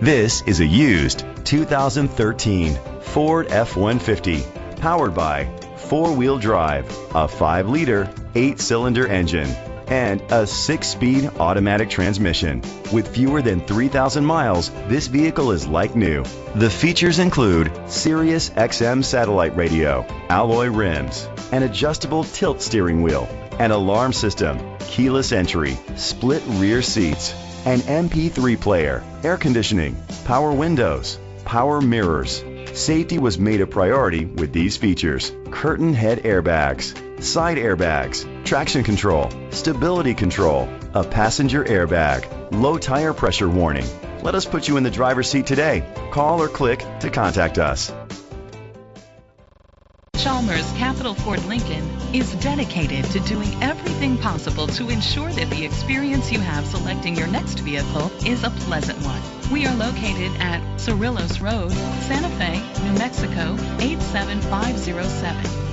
This is a used 2013 Ford F-150, powered by four-wheel drive, a 5-liter, 8-cylinder engine, and a 6-speed automatic transmission. With fewer than 3,000 miles, this vehicle is like new. The features include Sirius XM satellite radio, alloy rims, an adjustable tilt steering wheel, an alarm system, keyless entry, split rear seats, an MP3 player, air conditioning, power windows, power mirrors. Safety was made a priority with these features: curtain head airbags, side airbags, traction control, stability control, a passenger airbag, low tire pressure warning. Let us put you in the driver's seat today. Call or click to contact us. Chalmers Capital Ford Lincoln is dedicated to doing everything possible to ensure that the experience you have selecting your next vehicle is a pleasant one. We are located at Cerrillos Road, Santa Fe, New Mexico 87507.